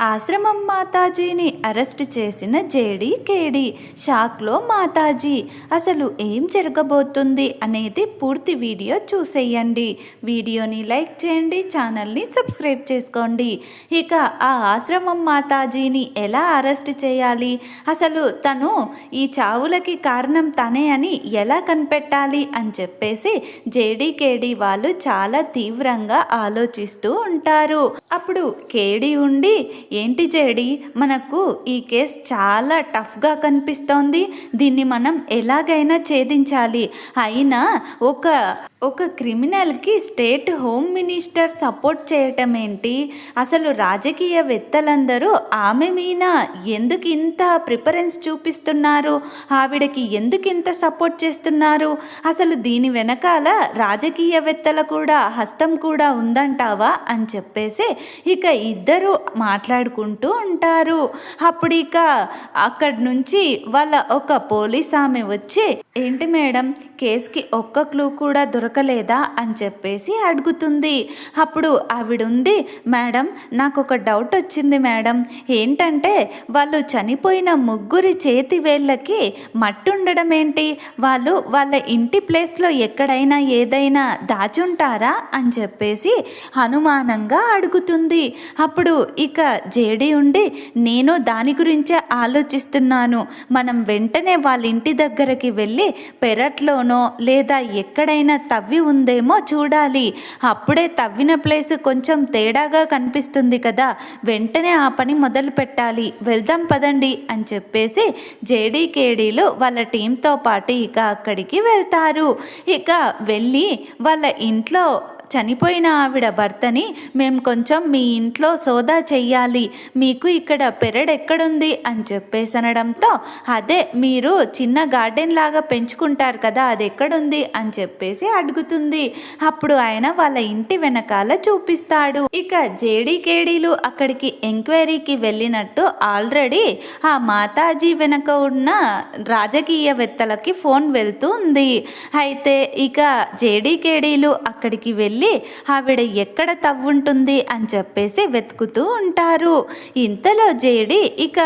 ఆశ్రమం మాతాజీని అరెస్ట్ చేసిన జేడీ కేడీ. షాక్లో మాతాజీ. అసలు ఏం జరగబోతుంది అనేది పూర్తి వీడియో చూసేయండి. వీడియోని లైక్ చేయండి, ఛానల్ని సబ్స్క్రైబ్ చేసుకోండి. ఇక ఆ ఆశ్రమం మాతాజీని ఎలా అరెస్ట్ చేయాలి, అసలు తను ఈ చావులకి కారణం తనే అని ఎలా కనిపెట్టాలి అని చెప్పేసి జేడీ కేడీ వాళ్ళు చాలా తీవ్రంగా ఆలోచిస్తూ ఉంటారు. అప్పుడు కేడీ ఉండి, ఏంటి జేడి, మనకు ఈ కేసు చాలా టఫ్గా కనిపిస్తోంది, దీన్ని మనం ఎలాగైనా ఛేదించాలి. అయినా ఒక క్రిమినల్కి స్టేట్ హోమ్ మినిస్టర్ సపోర్ట్ చేయటం ఏంటి, అసలు రాజకీయవేత్తలందరూ ఆమె మీద ఎందుకు ఇంత ప్రిఫరెన్స్ చూపిస్తున్నారు, ఆవిడకి ఎందుకు ఇంత సపోర్ట్ చేస్తున్నారు, అసలు దీని వెనకాల రాజకీయవేత్తల కూడా హస్తం కూడా ఉందంటావా అని చెప్పేసి ఇక ఇద్దరు మాట్లాడుకుంటూ ఉంటారు. అప్పుడు ఇక అక్కడి నుంచి వాళ్ళ ఒక పోలీస్ ఆమె వచ్చి, ఏంటి మేడం, కేసుకి ఒక్క క్లూ కూడా దొరకలేదా అని చెప్పేసి అడుగుతుంది. అప్పుడు ఆవిడుండి, మేడం నాకు ఒక డౌట్ వచ్చింది మేడం, ఏంటంటే వాళ్ళు చనిపోయిన ముగ్గురి చేతి వేళ్ళకి మట్టి ఉండడం ఏంటి, వాళ్ళు వాళ్ళ ఇంటి ప్లేస్లో ఎక్కడైనా ఏదైనా దాచుంటారా అని చెప్పేసి అనుమానంగా అడుగుతుంది. అప్పుడు ఇక జేడీ ఉండి, నేను దాని గురించే ఆలోచిస్తున్నాను, మనం వెంటనే వాళ్ళ ఇంటి దగ్గరికి వెళ్ళి పెరట్లోనో లేదా ఎక్కడైనా తవ్వి ఉందేమో చూడాలి, అప్పుడే తవ్విన ప్లేస్ కొంచెం తేడాగా కనిపిస్తుంది కదా, వెంటనే ఆ పని మొదలు పెట్టాలి, వెళ్దాం పదండి అని చెప్పేసి జేడీ కేడీలు వాళ్ళ టీంతో పాటు ఇక అక్కడికి వెళ్తారు. ఇక వెళ్ళి వాళ్ళ ఇంట్లో చనిపోయిన ఆవిడ భర్తని, మేము కొంచెం మీ ఇంట్లో సోదా చెయ్యాలి, మీకు ఇక్కడ పెరడ్ ఎక్కడుంది అని చెప్పేసి అనడంతో, అదే మీరు చిన్న గార్డెన్ లాగా పెంచుకుంటారు కదా అది ఎక్కడుంది అని చెప్పేసి అడుగుతుంది. అప్పుడు ఆయన వాళ్ళ ఇంటి వెనకాల చూపిస్తాడు. ఇక జేడీ కేడీలు అక్కడికి ఎంక్వైరీకి వెళ్ళినట్టు ఆల్రెడీ ఆ మాతాజీ వెనక ఉన్న రాజకీయవేత్తలకి ఫోన్ వెళ్తూ ఉంది. అయితే ఇక జేడీ కేడీలు అక్కడికి వెళ్ళి ఆవిడ ఎక్కడ తవ్వుంటుంది అని చెప్పేసి వెతుకుతూ ఉంటారు. ఇంతలో జేడీ ఇక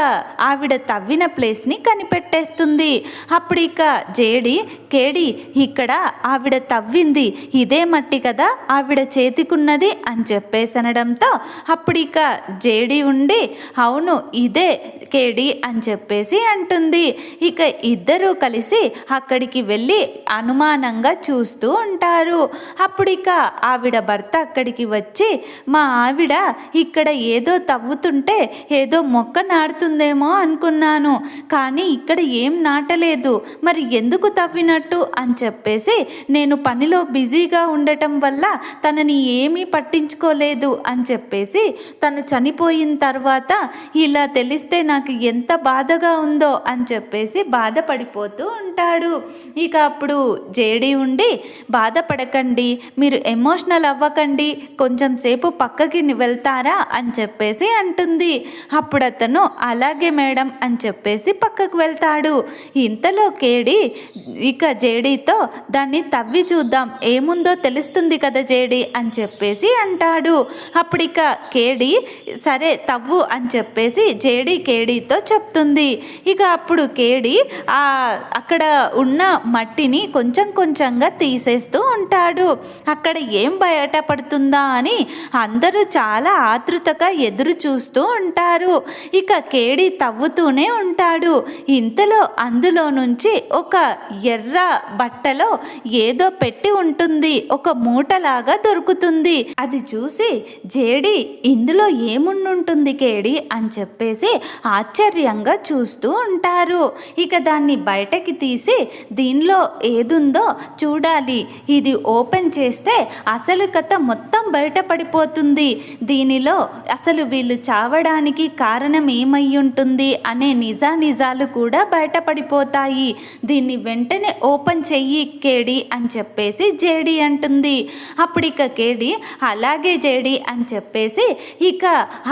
ఆవిడ తవ్విన ప్లేస్ని కనిపెట్టేస్తుంది. అప్పుడు ఇక జేడీ, కేడీ, ఇక్కడ ఆవిడ తవ్వింది ఇదే మట్టి కదా ఆవిడ చేతికున్నది అని చెప్పేసి అనడంతో, అప్పుడు ఇక జేడీ ఉండి, అవును ఇదే కేడీ అని చెప్పేసి అంటుంది. ఇక ఇద్దరూ కలిసి అక్కడికి వెళ్ళి అనుమానంగా చూస్తూ ఉంటారు. అప్పుడు ఇక ఆవిడ భర్త అక్కడికి వచ్చి, మా ఆవిడ ఇక్కడ ఏదో తవ్వుతుంటే ఏదో మొక్క నాటుతుందేమో అనుకున్నాను, కానీ ఇక్కడ ఏం నాటలేదు, మరి ఎందుకు తవ్వినట్టు అని చెప్పేసి నేను పనిలో బిజీగా ఉండటం వల్ల తనని ఏమీ పట్టించుకోలేదు అని చెప్పేసి, తను చనిపోయిన తర్వాత ఇలా తెలిస్తే నాకు ఎంత బాధగా ఉందో అని చెప్పేసి బాధపడిపోతూ ఉంటాడు. ఇక అప్పుడు జేడీ ఉండి, బాధపడకండి, మీరు ఎమోషనల్ అవ్వకండి, కొంచెం సేపు పక్కకి వెళ్తారా అని చెప్పేసి అంటుంది. అప్పుడు అతను అలాగే మేడం అని చెప్పేసి పక్కకు వెళ్తాడు. ఇంతలో కేడీ ఇక జేడీతో, దాన్ని తవ్వి చూద్దాం, ఏముందో తెలుస్తుంది కదా జేడీ అని చెప్పేసి అంటాడు. అప్పుడు ఇక కేడీ సరే తవ్వు అని చెప్పేసి జేడీ కేడీతో చెప్తుంది. ఇక అప్పుడు కేడీ అక్కడ ఉన్న మట్టిని కొంచెం కొంచెంగా తీసేస్తూ ఉంటాడు. అక్కడ ఏం బయటపడుతుందా అని అందరూ చాలా ఆతృతగా ఎదురు చూస్తూ ఉంటారు. ఇక కేడీ తవ్వుతూనే ఉంటాడు. ఇంతలో అందులో నుంచి ఒక ఎర్ర బట్టలో ఏదో పెట్టి ఉంటుంది, ఒక మూటలాగా దొరుకుతుంది. అది చూసి జేడీ, ఇందులో ఏముండుంటుంది కేడీ అని చెప్పేసి ఆశ్చర్యంగా చూస్తూ ఉంటారు. ఇక దాన్ని బయటకి తీసి, దీనిలో ఏదుందో చూడాలి, ఇది ఓపెన్ చేస్తే అసలు కథ మొత్తం బయటపడిపోతుంది, దీనిలో అసలు వీళ్ళు చావడానికి కారణం ఏమై ఉంటుంది అనే నిజాలు కూడా బయటపడిపోతాయి, దీన్ని వెంటనే ఓపెన్ చెయ్యి కేడీ అని చెప్పేసి జేడీ అంటుంది. అప్పుడు ఇక కేడీ అలాగే జేడీ అని చెప్పేసి ఇక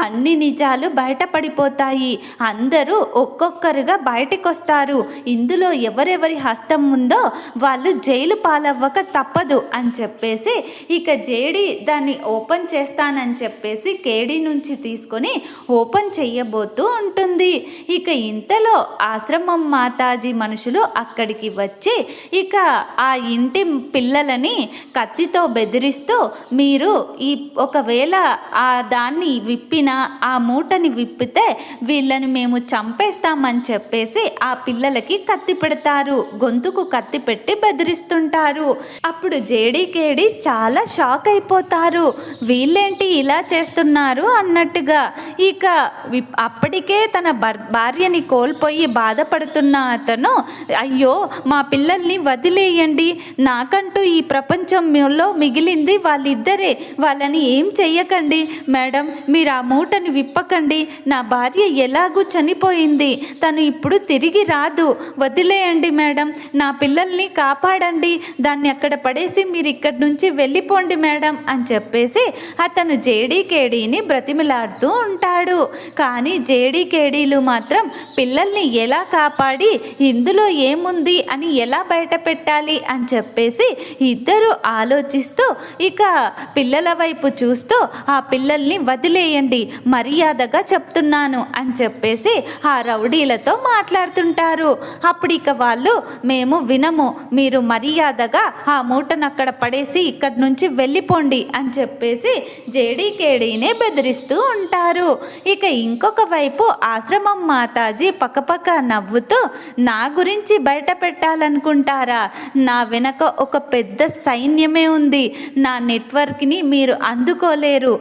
అన్ని నిజాలు బయటపడిపోతాయి, అందరూ ఒక్కొక్కరుగా బయటకు వస్తారు, ఇందులో ఎవరెవరి హస్తం ఉందో వాళ్ళు జైలు పాలవ్వక తప్పదు అని చెప్పేసి ఇక జేడి దాన్ని ఓపెన్ చేస్తానని చెప్పేసి కేడి నుంచి తీసుకొని ఓపెన్ చెయ్యబోతూ ఉంటుంది. ఇక ఇంతలో ఆశ్రమం మాతాజీ మనుషులు అక్కడికి వచ్చి ఇక ఆ ఇంటి పిల్లలని కత్తితో బెదిరిస్తూ మీరు ఒకవేళ దాన్ని విప్పిన ఆ మూటని విప్పితే వీళ్ళని మేము చంపేస్తామని చెప్పేసి ఆ పిల్లలకి కత్తి పెడతారు, గొంతుకు కత్తి పెట్టి బెదిరిస్తుంటారు. అప్పుడు జేడీకేడి చాలా షాక్ అయిపోతారు, వీళ్ళేంటి ఇలా చేస్తున్నారు అన్నట్టుగా. ఇక అప్పటికే తన భార్యని కోల్పోయి బాధపడుతున్న అతను అయ్యో మా పిల్లల్ని వదిలేయండి, నాకంటూ ఈ ప్రపంచంలో మిగిలింది వాళ్ళిద్దరే, వాళ్ళని ఏం చెయ్యకండి మేడం, మీరు ఆ మూటని విప్పకండి, నా భార్య ఎలాగూ చనిపోయింది, తను ఇప్పుడు తిరిగి రాదు, వదిలేయండి మేడం, నా పిల్లల్ని కాపాడండి, దాన్ని అక్కడ పడేసి మీరు ఇక్కడి నుంచి వెళ్ళిపోండి మేడం అని చెప్పేసి అతను జేడీకేడీని బ్రతిమిలాడుతూ ఉంటాడు. కానీ జేడీకేడీలు మాత్రం పిల్లల్ని ఎలా కాపాడి ఇందులో ఏముంది అని ఎలా బయట పెట్టాలి అని చెప్పేసి ఇద్దరు ఆలోచిస్తూ ఇక పిల్లల వైపు చూస్తూ ఆ పిల్లల్ని వదిలేయండి, మర్యాదగా చెప్తున్నాను అని చెప్పేసి ఆ రౌడీలతో మాట్లాడుతుంటారు. అప్పుడు ఇక వాళ్ళు మేము వినము, మీరు మర్యాదగా ఆ మూటను అక్కడ పడేసి ఇక్కడి నుంచి వెళ్ళిపోండి అని చెప్పేసి జేడీకేడీనే బెదిరిస్తూ ఉంటారు. ఇక ఇంకొక వైపు ఆశ్రమం మాతాజీ పక్కపక్క నవ్వుతూ నా గురించి బయట పెట్టాలనుకుంటారా, నా వెనక ఒక పెద్ద సైన్యమే ఉంది, నా నెట్వర్క్ని మీరు అందుకోలేరు,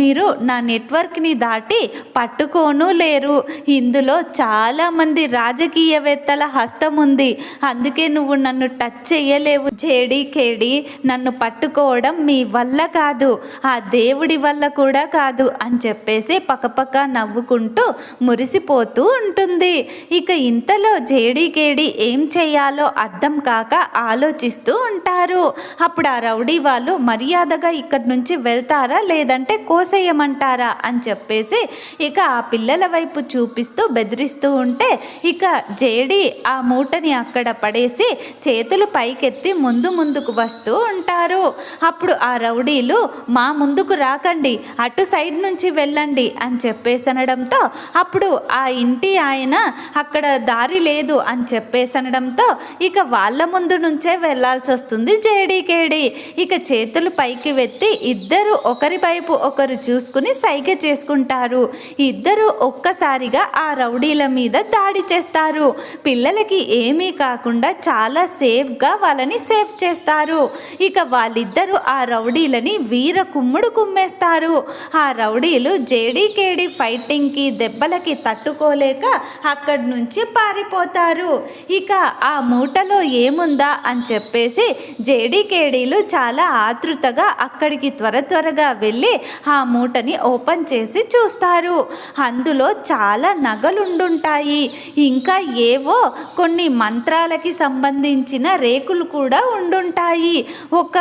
మీరు నా నెట్వర్క్ని దాటి పట్టుకోను లేరు, ఇందులో చాలామంది రాజకీయవేత్తల హస్తం ఉంది, అందుకే నువ్వు నన్ను టచ్ చేయలేవు జేడీకేడి, నన్ను పట్టుకోవడం మీ వల్ల కాదు, ఆ దేవుడి వల్ల కూడా కాదు అని చెప్పేసి పక్కపక్క నవ్వుకుంటూ మురిసిపోతూ ఉంటుంది. ఇక ఇంతలో జేడీకేడి ఏం చేయాలో అర్థం కాక ఆలోచిస్తూ ఉంటారు. అప్పుడు ఆ రౌడీ వాళ్ళు మర్యాదగా ఇక్కడి నుంచి వెళ్తారా లేదంటే కోసేయమంటారా అని చెప్పేసి ఇక ఆ పిల్లల వైపు చూపిస్తూ బెదిరిస్తూ ఉంటే ఇక జేడి ఆ మూటని అక్కడ పడేసి చేతులు పైకెత్తి ముందుకు వస్తూ ఉంటారు. అప్పుడు ఆ రౌడీలు మా ముందుకు రాకండి, అటు సైడ్ నుంచి వెళ్ళండి అని చెప్పేసనడంతో అప్పుడు ఆ ఇంటి ఆయన అక్కడ దారి లేదు అని చెప్పేసనడంతో ఇక వాళ్ళ ముందు నుంచే వెళ్ళాల్సి వస్తుంది జేడీకేడి. ఇక చేతులు పైకి వెత్తి ఇద్దరు ఒకరి వైపు ఒకరు చూసుకుని సైగ చేసుకుంటారు. ఇద్దరు ఒక్కసారిగా ఆ రౌడీల మీద దాడి చేస్తారు. పిల్లలకి ఏమీ కాకుండా చాలా సేఫ్గా వాళ్ళని సేఫ్ చేస్తారు. ఇక వాళ్ళిద్దరూ ఆ రౌడీలని వీర కుమ్ముడు కుమ్మేస్తారు. ఆ రౌడీలు జేడీకేడి ఫైటింగ్కి దెబ్బలకి తట్టుకోలేక అక్కడి నుంచి పారిపోతారు. ఇక ఆ మూటలో ఏముందా అని చెప్పేసి జేడీకేడీలు చాలా ఆతృతగా అక్కడికి త్వరగా వెళ్ళి ఆ మూటని ఓపెన్ చేసి చూస్తారు. అందులో చాలా నగలుండుంటాయి, ఇంకా ఏవో కొన్ని మంత్రాలకి సంబంధించిన రేకులు కూడా ఉండుంటాయి, ఒక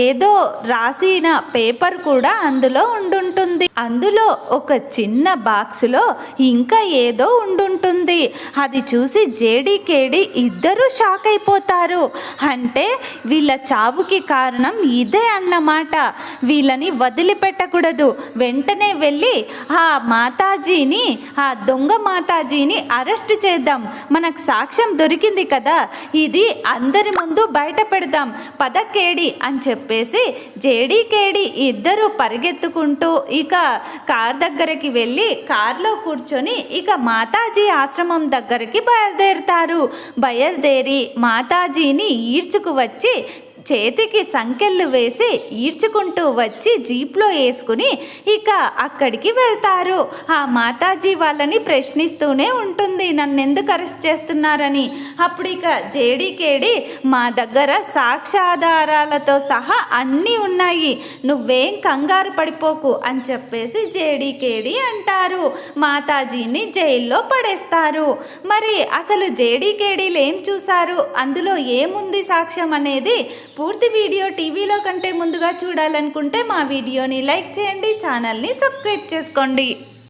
ఏదో రాసిన పేపర్ కూడా అందులో ఉండుంటుంది, అందులో ఒక చిన్న బాక్స్లో ఇంకా ఏదో ఉండుంటుంది. అది చూసి జేడీకేడి ఇద్దరు షాక్ అయిపోతారు. అంటే వీళ్ళ చావుకి కారణం ఇదే అన్నమాట, వీళ్ళని వదిలిపెట్టకూడదు, వెంటనే వెళ్ళి ఆ మాతాజీని, ఆ దొంగ మాతాజీని అరెస్ట్ చేద్దాం, మనకు సాక్ష్యం దొరికింది కదా, ఇది అందరి ముందు బయట పెడదాం, పదకేడి అని చెప్పేసి జేడీకేడి ఇద్దరు పరిగెత్తుకుంటూ ఇక కార్ దగ్గరికి వెళ్ళి కార్లో కూర్చొని ఇక మాతాజీ ఆశ్రమం దగ్గరికి బయలుదేరి మాతాజీని ఈడ్చుకు వచ్చి చేతికి సంకెళ్ళు వేసి ఈడ్చుకుంటూ వచ్చి జీప్లో వేసుకుని ఇక అక్కడికి వెళ్తారు. ఆ మాతాజీ వాళ్ళని ప్రశ్నిస్తూనే ఉంటుంది, నన్ను ఎందుకు అరెస్ట్ చేస్తున్నారని. అప్పుడు ఇక జేడీకేడి మా దగ్గర సాక్ష్యాధారాలతో సహా అన్నీ ఉన్నాయి, నువ్వేం కంగారు పడిపోకు అని చెప్పేసి జేడీకేడి అంటారు. మాతాజీని జైల్లో పడేస్తారు. మరి అసలు జేడీకేడీలు ఏం చూశారు, అందులో ఏముంది సాక్ష్యం అనేది పూర్తి వీడియో టీవీలో కంటే ముందుగా చూడాలనుకుంటే మా వీడియోని లైక్ చేయండి, ఛానల్ని సబ్స్క్రైబ్ చేసుకోండి.